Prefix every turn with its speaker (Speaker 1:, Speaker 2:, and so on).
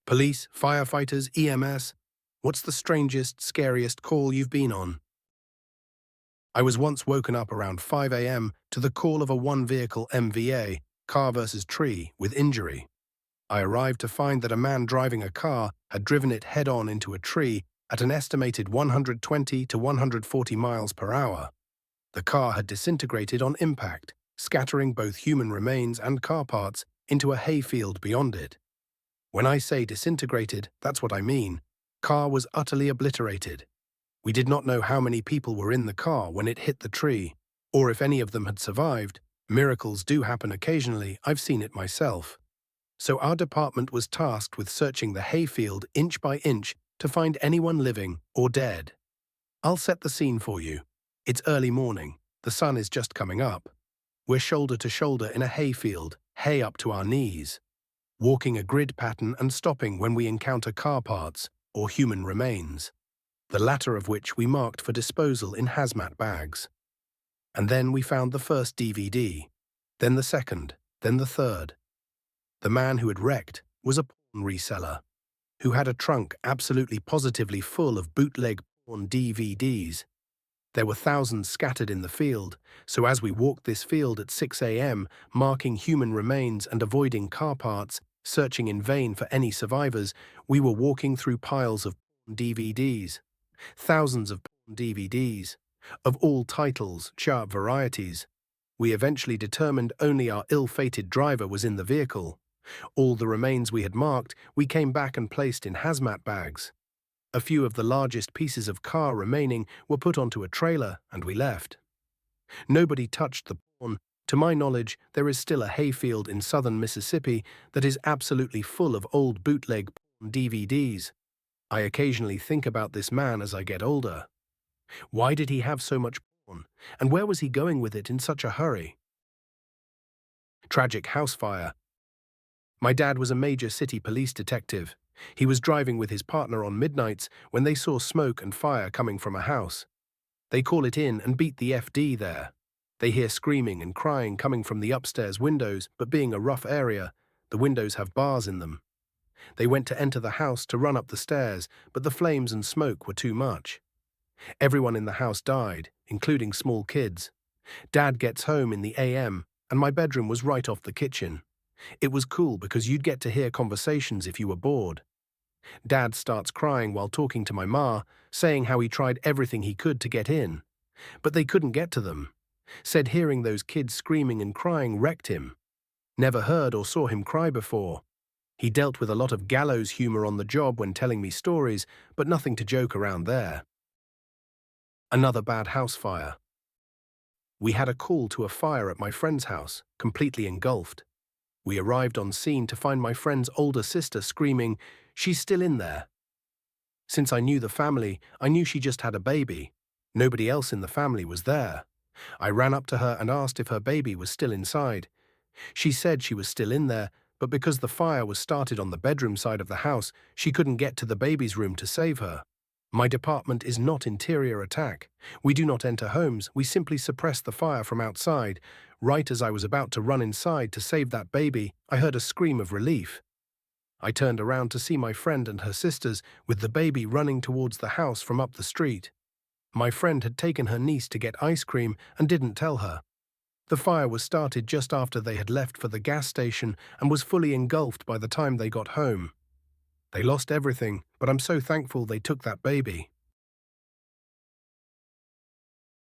Speaker 1: Police, firefighters, EMS. What's the strangest, scariest call you've been on? I was once woken up around 5 a.m. to the call of a one-vehicle MVA, car versus tree, with injury. I arrived to find that a man driving a car had driven it head-on into a tree at an estimated 120 to 140 miles per hour. The car had disintegrated on impact, scattering both human remains and car parts into a hayfield beyond it. When I say disintegrated, that's what I mean. Car was utterly obliterated. We did not know how many people were in the car when it hit the tree, or if any of them had survived. Miracles do happen occasionally, I've seen it myself. So our department was tasked with searching the hayfield inch by inch to find anyone living or dead. I'll set the scene for you. It's early morning. The sun is just coming up. We're shoulder to shoulder in a hayfield, hay up to our knees, walking a grid pattern and stopping when we encounter car parts or human remains, the latter of which we marked for disposal in hazmat bags. And then we found the first DVD, then the second, then the third. The man who had wrecked was a porn reseller, who had a trunk absolutely positively full of bootleg porn DVDs. There were thousands scattered in the field, so as we walked this field at 6 a.m., marking human remains and avoiding car parts, searching in vain for any survivors, we were walking through piles of porn DVDs. Thousands of porn DVDs, of all titles, sharp varieties. We eventually determined only our ill-fated driver was in the vehicle. All the remains we had marked, we came back and placed in hazmat bags. A few of the largest pieces of car remaining were put onto a trailer, and we left. Nobody touched the porn. To my knowledge, there is still a hayfield in southern Mississippi that is absolutely full of old bootleg porn DVDs. I occasionally think about this man as I get older. Why did he have so much porn, and where was he going with it in such a hurry? Tragic house fire. My dad was a major city police detective. He was driving with his partner on midnights when they saw smoke and fire coming from a house. They call it in and beat the FD there. They hear screaming and crying coming from the upstairs windows, but being a rough area, the windows have bars in them. They went to enter the house to run up the stairs, but the flames and smoke were too much. Everyone in the house died, including small kids. Dad gets home in the AM, and my bedroom was right off the kitchen. It was cool because you'd get to hear conversations if you were bored. Dad starts crying while talking to my ma, saying how he tried everything he could to get in. But they couldn't get to them. Said hearing those kids screaming and crying wrecked him. Never heard or saw him cry before. He dealt with a lot of gallows humor on the job when telling me stories, but nothing to joke around there. Another bad house fire. We had a call to a fire at my friend's house, completely engulfed. We arrived on scene to find my friend's older sister screaming, "She's still in there." Since I knew the family, I knew she just had a baby. Nobody else in the family was there. I ran up to her and asked if her baby was still inside. She said she was still in there, but because the fire was started on the bedroom side of the house, she couldn't get to the baby's room to save her. My department is not interior attack. We do not enter homes, we simply suppress the fire from outside. Right as I was about to run inside to save that baby, I heard a scream of relief. I turned around to see my friend and her sisters with the baby running towards the house from up the street. My friend had taken her niece to get ice cream and didn't tell her. The fire was started just after they had left for the gas station and was fully engulfed by the time they got home. They lost everything, but I'm so thankful they took that baby.